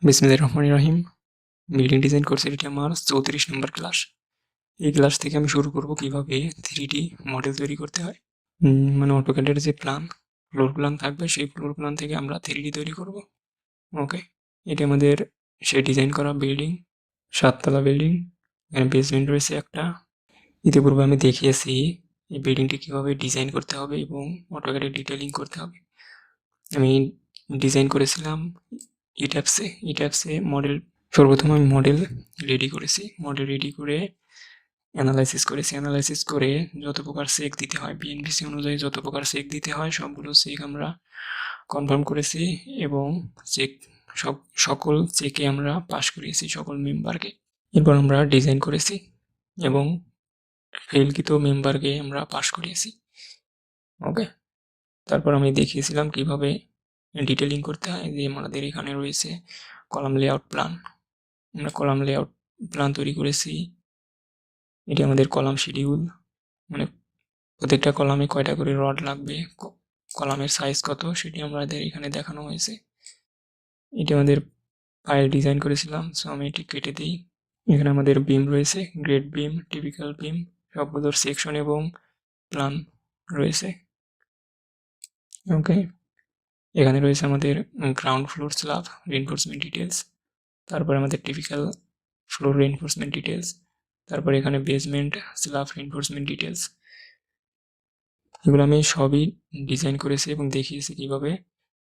বিসমিল্লাহির রহমানির রহিম। Building design কোর্সের এটি আমার 34 নম্বর ক্লাস। এই ক্লাস থেকে আমি শুরু করব কিভাবে 3D মডেল তৈরি করতে হয়। মানে অটোক্যাডের যে ফ্লোর প্ল্যান থাকবে সেই ফ্লোর প্ল্যান থেকে আমরা 3D তৈরি করব। ওকে, এটি আমাদের সেই ডিজাইন করা বিল্ডিং, 7 তলা বিল্ডিং। এখানে বেসমেন্ট রয়েছে একটা। ইতিপূর্বে আমি দেখিয়েছি এই বিল্ডিংটি কিভাবে ডিজাইন করতে হবে এবং অটোক্যাডে ডিটেইলিং করতে হবে। আমি ডিজাইন করেছিলাম ইট্যাপসে মডেল। সর্বপ্রথম আমি মডেল রেডি করেছি। মডেল রেডি করে অ্যানালাইসিস করে যত প্রকার সেক দিতে হয়, বিএনপিসি অনুযায়ী যত প্রকার সেক দিতে হয় সবগুলো সেক আমরা কনফার্ম করেছি এবং চেক সকল চেকে আমরা পাস করিয়েছি সকল মেম্বারকে। এরপর আমরা ডিজাইন করেছি এবং ফেলকৃত মেম্বারকে আমরা পাস করিয়েছি। ওকে, তারপর আমি দেখিয়েছিলাম কিভাবে ডিটেলিং করতে হয়। যে আমাদের এখানে রয়েছে কলাম লেআউট প্ল্যান। আমরা কলাম লেআউট প্ল্যান তৈরি করেছি। এটি আমাদের কলাম শিডিউল, মানে প্রত্যেকটা কলামে কয়টা করে রড লাগবে, কলামের সাইজ কত সেটি আমাদের এখানে দেখানো হয়েছে। এটি আমাদের ফাইল ডিজাইন করেছিলাম, সো আমি এটি কেটে দিই। এখানে আমাদের বিম রয়েছে, গ্রেড বিম, টিপিক্যাল বিম, সবগুলোর সেকশন এবং প্ল্যান রয়েছে। ওকে, এখানে রয়েছে আমাদের ground floor slab reinforcement details, তারপরে আমাদের টিপিক্যাল ফ্লোর রিইনফোর্সমেন্ট ডিটেলস, তারপরে এখানে বেসমেন্ট স্ল্যাব রিইনফোর্সমেন্ট ডিটেলস। এগুলো আমি সবই ডিজাইন করেছি এবং দেখিয়েছি কিভাবে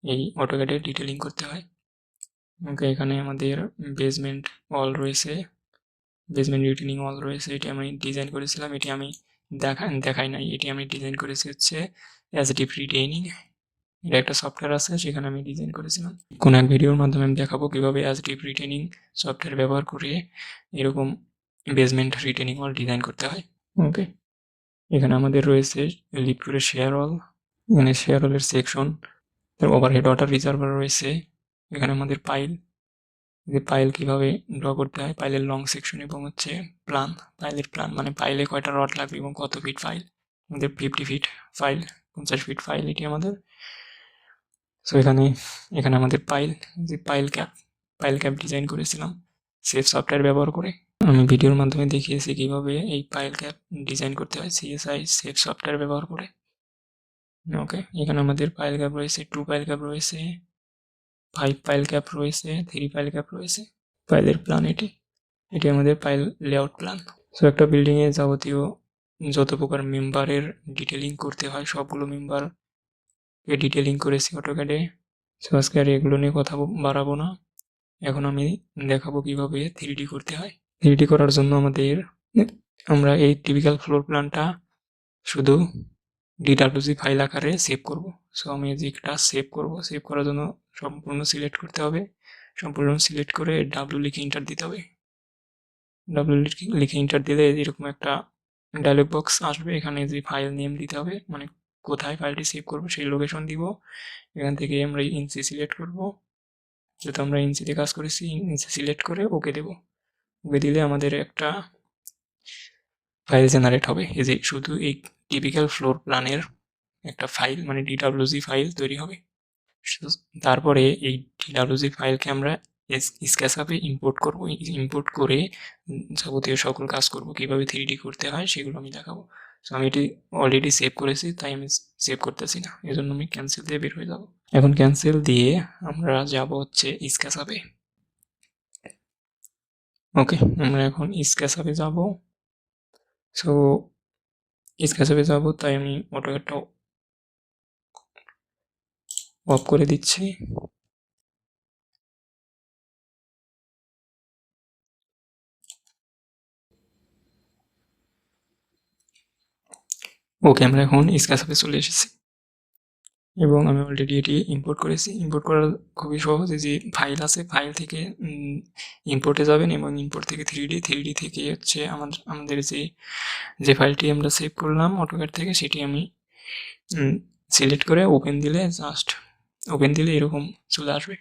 এই অটোক্যাডে ডিটেলিং করতে হয়। ওকে, এখানে আমাদের বেসমেন্ট ওয়াল রয়েছে, বেসমেন্ট রিটেনিং ওয়াল রয়েছে। এটি আমি ডিজাইন করেছিলাম, এটি আমি দেখাই নাই। এটি আমি ডিজাইন করেছি হচ্ছে অ্যাজটিভ রিটেনিং। এটা একটা সফটওয়্যার আছে, সেখানে আমি ডিজাইন করেছিলাম। কোন এক ভিডিওর মাধ্যমে আমি দেখাবো কিভাবে অ্যাজটিভ রিটেনিং সফটওয়্যার ব্যবহার করে এরকম বেসমেন্ট রিটেনিং ওয়াল ডিজাইন করতে হয়। ওকে, এখানে আমাদের রয়েছে লিফট করে শেয়ার ওয়াল, এখানে শেয়ার ওয়ালের সেকশন, ওভারহেড ওয়াটার রিজার্ভার রয়েছে। এখানে আমাদের পাইল কিভাবে ড্র করতে হয়, পাইলের লং সেকশন এবং হচ্ছে প্ল্যান, পাইলের প্ল্যান মানে পাইলে কয়টা রড লাগবে এবং কত ফিট ফাইল। আমাদের 50 ফিট ফাইল, 50 ফিট ফাইল এটি আমাদের। সো এখানে আমাদের যে পাইল ক্যাপ ডিজাইন করেছিলাম সেফ সফটওয়্যার ব্যবহার করে। আমি ভিডিওর মাধ্যমে দেখিয়েছি কিভাবে এই পাইল ক্যাপ ডিজাইন করতে হয় সিএসআই সেফ সফটওয়্যার ব্যবহার করে। ওকে, এখানে আমাদের পাইল ক্যাপ রয়েছে, 2 পাইল ক্যাপ রয়েছে, 5 পাইল ক্যাপ রয়েছে, 3 পাইল ক্যাপ রয়েছে। পাইলের প্ল্যান এটি আমাদের পাইল লেআউট প্ল্যান। সো একটা বিল্ডিংয়ে যাবতীয় যত প্রকার মেম্বারের ডিটেলিং করতে হয় সবগুলো মেম্বারকে ডিটেলিং করেছি অটোক্যাডে। সো আজকে আর এগুলো নিয়ে কথা বাড়াবো না। এখন আমি দেখাবো কিভাবে 3D করতে হয়। 3D করার জন্য আমরা এই টিপিক্যাল ফ্লোর প্ল্যানটা শুধু ডিডাব্লিউজি ফাইল আকারে সেভ করব। সো আমি যেটা সেভ করার জন্য সম্পূর্ণ সিলেক্ট করতে হবে। সম্পূর্ণ সিলেক্ট করে ডাব্লিউ লিখে এন্টার দিতে হবে। ডাব্লিউ লিখে এন্টার দিলে এরকম একটা ডায়লগ বক্স আসবে। এখানে যে ফাইল নেম দিতে হবে, মানে কোথায় ফাইলটি সেভ করবো সেই লোকেশন দিব। এখান থেকে আমরা ইঞ্চি সিলেক্ট করব, যেহেতু আমরা ইঞ্চিতে কাজ করেছি ইঞ্চি সিলেক্ট করে ওকে দেব। ওকে দিলে আমাদের একটা ফাইল জেনারেট হবে। এই যে শুধু এই টিপিক্যাল ফ্লোর প্ল্যানের একটা ফাইল, মানে ডিডাব্লিউজি ফাইল তৈরি হবে। তারপরে এই ডিডাব্লিউজি ফাইলকে আমরা স্কেচআপে ইম্পোর্ট করব। ইম্পোর্ট করে যাবতীয় সকল কাজ করব, কিভাবে 3D করতে হয় সেগুলো আমি দেখাবো। সো আমি এটি অলরেডি সেভ করেছি, তাই আমি সেভ করতেছি না, এজন্য আমি ক্যান্সেল দিয়ে বের হয়ে যাব। এখন ক্যান্সেল দিয়ে আমরা যাব হচ্ছে স্কেচআপে। ওকে, আমরা এখন স্কেচআপে যাব। সো স্কেচআপে যাব, তাই আমি অটোক্যাডটা অফ করে দিচ্ছি। ওকে, আমরা এখন স্কেচআপে চলে এসেছি এবং আমি অলরেডি এটি ইম্পোর্ট করেছি। ইম্পোর্ট করা খুবই সহজ। যে ফাইল আছে, ফাইল থেকে ইম্পোর্টে যাবেন এবং ইম্পোর্ট থেকে 3D থেকে হচ্ছে আমাদের যে ফাইলটি আমরা সেভ করলাম অটোক্যাড থেকে সেটি আমি সিলেক্ট করে ওপেন দিলে এরকম চলে আসবে।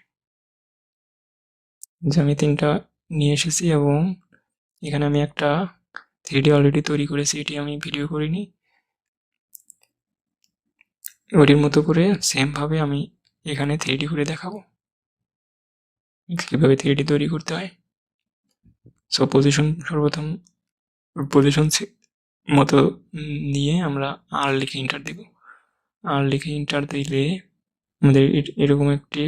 যে আমি 3টা নিয়ে এসেছি এবং এখানে আমি একটা 3D অলরেডি তৈরি করেছি, এটি আমি ভিডিও করিনি। ওটির মতো করে সেম ভাবে আমি এখানে 3D করে দেখাবো। কীভাবে 3D তৈরি করতে হয়। সো পজিশন সর্বপ্রথম পজিশন মতো নিয়ে আমরা আর লিখে এন্টার দেব। আর লিখে এন্টার দিলে আমাদের এরকম একটি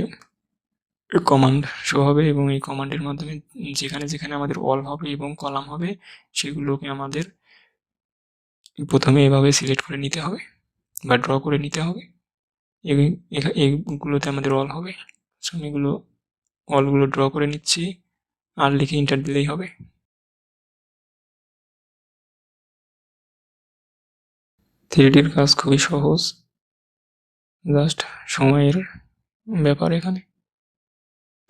কমান্ড শো হবে এবং এই কমান্ডের মাধ্যমে যেখানে যেখানে আমাদের অল হবে এবং কলাম হবে সেগুলোকে আমাদের প্রথমে এভাবে সিলেক্ট করে নিতে হবে বা ড্র করে নিতে হবে। এইগুলোতে আমাদের অল হবে। সো আমি এগুলো অলগুলো ড্র করে নিচ্ছি, আর লিখে এন্টার দিলেই হবে। থ্রিডির কাজ খুবই সহজ, জাস্ট সময়ের ব্যাপার। এখানে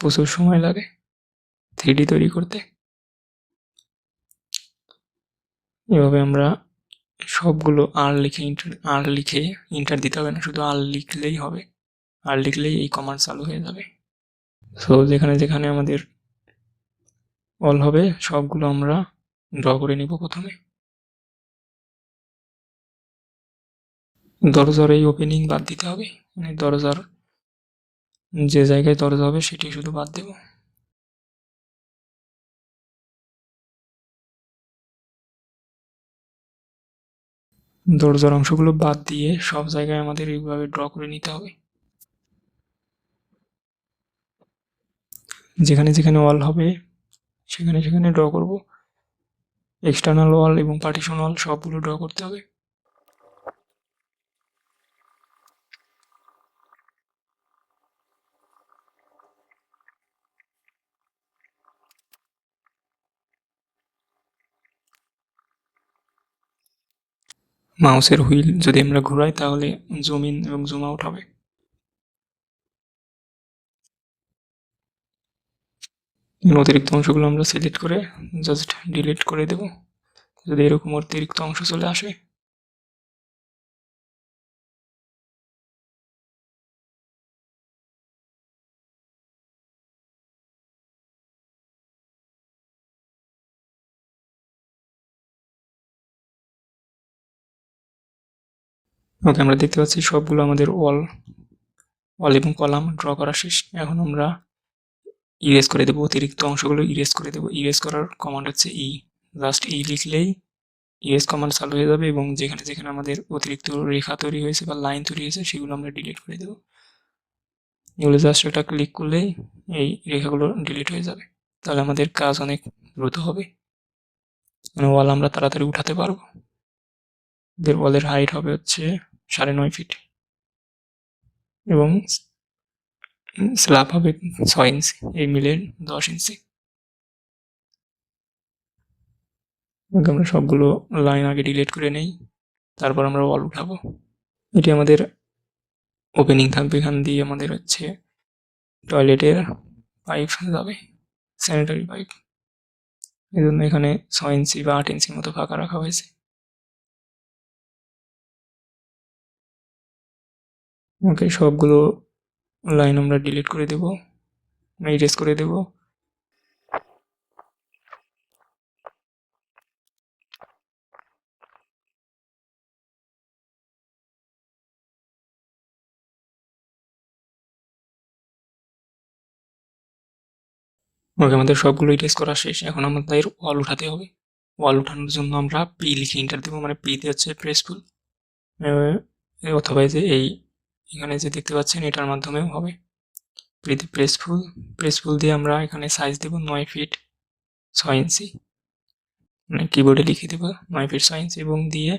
প্রচুর সময় লাগে 3D তৈরি করতে। এভাবে আমরা সবগুলো আর লিখে এন্টার দিতে হবে না, শুধু আর লিখলেই হবে। আর লিখলেই এই কমান্ড চালু হয়ে যাবে। সো যেখানে যেখানে আমাদের অল হবে সবগুলো আমরা ড্র করে নিব। প্রথমে দরজার এই ওপেনিং বাদ দিতে হবে, মানে দরজার যে জায়গায় দরজা হবে সেটি শুধু বাদ দেব। দরজার অংশগুলো বাদ দিয়ে সব জায়গায় আমাদের এইভাবে ড্র করে নিতে হবে। যেখানে যেখানে ওয়াল হবে সেখানে সেখানে ড্র করব। এক্সটার্নাল ওয়াল এবং পার্টিশন ওয়াল সবগুলো ড্র করতে হবে। মাউসের হুইল যদি আমরা ঘোরাই তাহলে জুম ইন এবং জুম আউট হবে। অতিরিক্ত অংশগুলো আমরা সিলেক্ট করে জাস্ট ডিলিট করে দেব যদি এরকম অতিরিক্ত অংশ চলে আসে। ওকে, আমরা দেখতে পাচ্ছি সবগুলো আমাদের ওয়াল এবং কলাম ড্র করা শেষ। এখন আমরা ইরেজ করে দেবো, অতিরিক্ত অংশগুলো ইরেজ করে দেবো। ইরেজ করার কমান্ড হচ্ছে ই। জাস্ট ই লিখলেই ইরেজ কমান্ড চালু হয়ে যাবে এবং যেখানে যেখানে আমাদের অতিরিক্ত রেখা তৈরি হয়েছে বা লাইন তৈরি হয়েছে সেগুলো আমরা ডিলিট করে দেবো। এগুলো জাস্ট একটা ক্লিক করলেই এই রেখাগুলো ডিলিট হয়ে যাবে। তাহলে আমাদের কাজ অনেক দ্রুত হবে, মানে ওয়াল আমরা তাড়াতাড়ি উঠাতে পারবো। এদের ওয়ালের হাইট হবে হচ্ছে 9.5 ফিট এবং স্ল্যাব হবে 6 ইঞ্চি, এই মিলে 10 ইঞ্চি। আমরা সবগুলো লাইন আগে ডিলিট করে নেই, তারপর আমরা ওয়াল উঠাবো। এটি আমাদের ওপেনিং থাকবে, এখান দিয়ে আমাদের হচ্ছে টয়লেটের পাইপ যাবে, স্যানিটারি পাইপ। এই জন্য এখানে 6 ইঞ্চি বা 8 ইঞ্চির মতো ফাঁকা রাখা হয়েছে। ওকে, সবগুলো লাইন আমরা ডিলিট করে দেব, ইরেজ করে দেব। ওকে, আমাদের সবগুলো ইরেজ করা শেষ। এখন আমাদের ওয়াল উঠাতে হবে। ওয়াল উঠানোর জন্য আমরা পি লিখে এন্টার দেবো, মানে পি তে হচ্ছে প্রেসফুল, অথবা যে এই এখানে যে দেখতে পাচ্ছেন এটার মাধ্যমেও হবে। পিতে প্রেসফুল দিয়ে আমরা এখানে সাইজ দেব 9 ফিট 6 ইঞ্চি, মানে কিবোর্ডে লিখে দেব 9 ফিট 6 ইঞ্চি এবং দিয়ে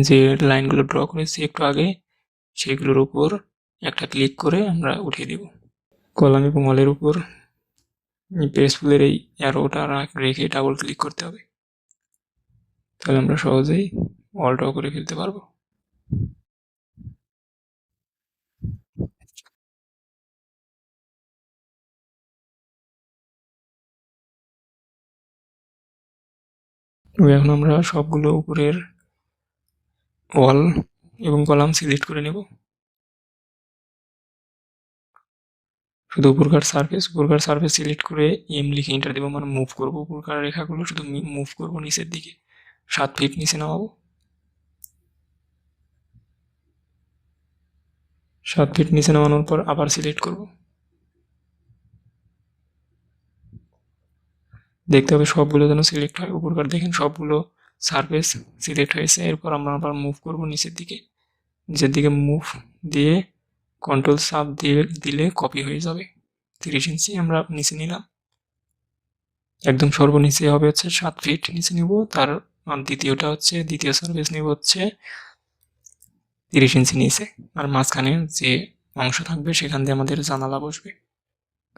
যে লাইনগুলো ড্র করেছি একটু আগে সেগুলোর উপর একটা ক্লিক করে আমরা উঠিয়ে দেব। কলাম এবং ওয়ালের উপর প্রেসফুলের এই অ্যারোটা রেখে ডাবল ক্লিক করতে হবে, তাহলে আমরা সহজেই ওয়াল ড্র করে ফেলতে পারবো। এখন আমরা সবগুলো উপরের ওয়াল এবং কলাম সিলেক্ট করে নেব। শুধু উপরকার সারফেস সিলেক্ট করে এম লিখে এন্টার দেবো, মানে মুভ করবো উপরকার রেখাগুলো, শুধু মুভ করবো নিচের দিকে 7 ফিট নিচে নামাবো। 7 ফিট নিচে নামানোর পর আবার সিলেক্ট করব। দেখতে হবে সবগুলো যেন সিলেক্ট হয়। উপরকার দেখেন সবগুলো সারফেস সিলেক্ট হয়েছে। এরপর আমরা আবার মুভ করব নিচের দিকে মুভ দিয়ে কন্ট্রোল সাব দিয়ে দিলে কপি হয়ে যাবে। 30 ইঞ্চি আমরা নিচে নিলাম, একদম সর্বনিচে হবে হচ্ছে 7 ফিট নিচে নিব। তার দ্বিতীয় সারফেস নিব হচ্ছে 30 ইঞ্চি নিচে। আর মাঝখানে যে অংশ থাকবে সেখান দিয়ে আমাদের জানালা বসবে,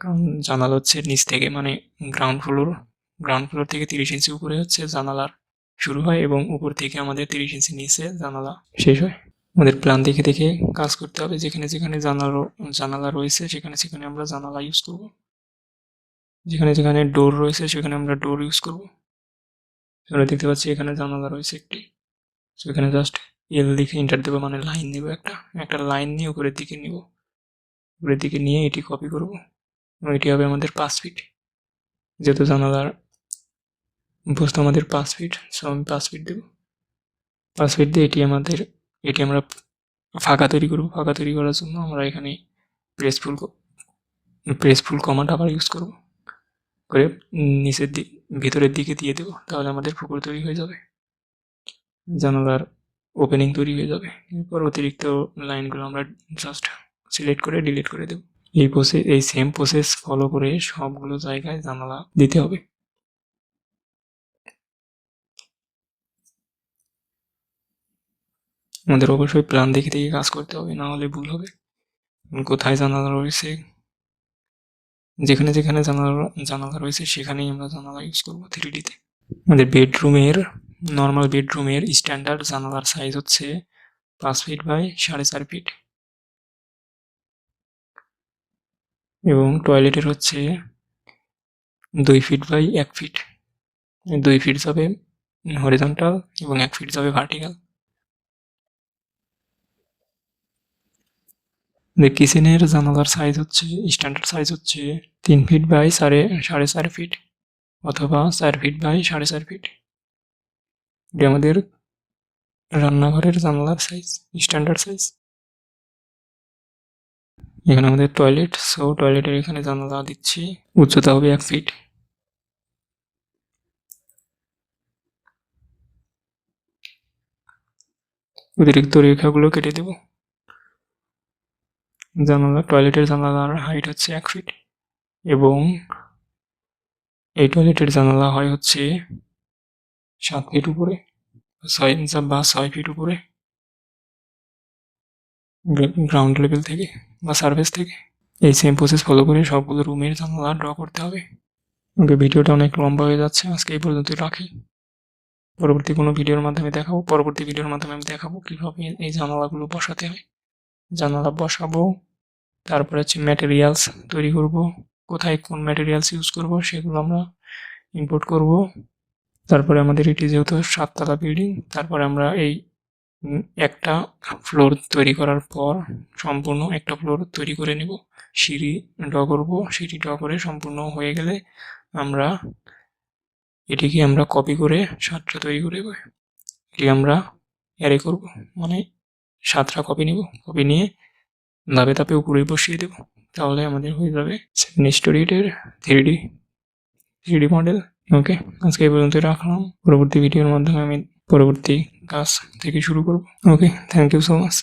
কারণ জানালা হচ্ছে নিচ থেকে, মানে গ্রাউন্ড ফ্লোর থেকে 30 ইঞ্চি উপরে হচ্ছে জানালার শুরু হয় এবং উপর থেকে আমাদের 30 ইঞ্চি নিচে জানালা শেষ হয়। আমাদের প্ল্যান দেখে দেখে কাজ করতে হবে। যেখানে যেখানে জানালা রয়েছে সেখানে আমরা জানালা ইউজ করব। যেখানে যেখানে ডোর রয়েছে সেখানে আমরা ডোর ইউজ করব। আমরা দেখতে পাচ্ছি এখানে জানালা রয়েছে একটি, তো এখানে জাস্ট এল লিখে এন্টার দেবো, মানে লাইন নেব, একটা লাইন নিয়ে উপরের দিকে নিয়ে এটি কপি করব এবং এটি হবে আমাদের 5 ফিট। যেহেতু জানালার বস্তু আমাদের 5 ফিট, সো আমি 5 ফিট দেবো। 5 ফিট দিয়ে এটি আমরা ফাঁকা তৈরি করব। ফাঁকা তৈরি করার জন্য আমরা এখানে প্রেসফুল কমান্ড আবার ইউজ করব করে ভিতরের দিকে দিয়ে দেবো, তাহলে আমাদের পুকুর তৈরি হয়ে যাবে, জানালার ওপেনিং তৈরি হয়ে যাবে। এরপর অতিরিক্ত লাইনগুলো আমরা জাস্ট সিলেক্ট করে ডিলিট করে দেব। এই সেম প্রসেস ফলো করে সবগুলো জায়গায় জানালা দিতে হবে। আমাদের অবশ্যই প্ল্যান দেখে দেখে কাজ করতে হবে, না হলে ভুল হবে। কোথায় জানালা রয়েছে, যেখানে যেখানে জানালা রয়েছে সেখানেই আমরা জানালা ইউজ করবো 3D তে। আমাদের নর্মাল বেডরুমের স্ট্যান্ডার্ড জানালার সাইজ হচ্ছে 5 ফিট বাই 4.5 ফিট এবং টয়লেটের হচ্ছে 2 ফিট বাই 1 ফিট। 2 ফিট যাবে হরিজন্টাল এবং 1 ফিট যাবে ভার্টিক্যাল। কিচেনের জানালার সাইজ হচ্ছে স্ট্যান্ডার্ড সাইজ হচ্ছে 3 ফিট বাই 4.5 ফিট অথবা 4 ফিট বাই 4.5 ফিট। এটি আমাদের রান্নাঘরের জানালার সাইজ, স্ট্যান্ডার্ড সাইজ। এখানে আমাদের টয়লেট, সো টয়লেটের এখানে জানালা দিচ্ছি, উচ্চতা হবে 1 ফিট। অতিরিক্ত রেখাগুলো কেটে দেব। টয়লেটের জানালার হাইট হচ্ছে 1 ফিট এবং এই টয়লেটের জানালা হয় হচ্ছে 7 ফিট উপরে, 6 ফিট উপরে গ্রাউন্ড লেভেল থেকে বা সারফেস থেকে। এই সেম প্রসেস ফলো করে সবগুলো রুমের জানালা ড্র করতে হবে। ওকে, ভিডিওটা অনেক লম্বা হয়ে যাচ্ছে, আজকে এই পর্যন্ত রাখি। পরবর্তী ভিডিওর মাধ্যমে আমি দেখাবো কিভাবে এই জানালাগুলো বসাতে হয়। জানালা বসাবো, তারপরে হচ্ছে ম্যাটেরিয়ালস তৈরি করব, কোথায় কোন ম্যাটেরিয়ালস ইউজ করব সেগুলো আমরা ইম্পোর্ট করব। তারপরে আমাদের এটি যেহেতু 7 তলা বিল্ডিং, তারপরে আমরা এই একটা ফ্লোর তৈরি করার পর সম্পূর্ণ একটা ফ্লোর তৈরি করে নেব। সিঁড়ি ড্র করে সম্পূর্ণ হয়ে গেলে এটিকে আমরা কপি করে 7টা তৈরি করে এটি আমরা অ্যারে করব, মানে 7টা কপি নিয়ে ধাপে ধাপে উপরে বসিয়ে দেব, তাহলে আমাদের হয়ে যাবে 7 স্টোরি এর 3D মডেল। ওকে, আজকে এই পর্যন্ত রাখলাম। পরবর্তী ভিডিওর মাধ্যমে আমি পরবর্তী কাজ থেকে শুরু করব। ওকে, থ্যাংক ইউ সো মাচ।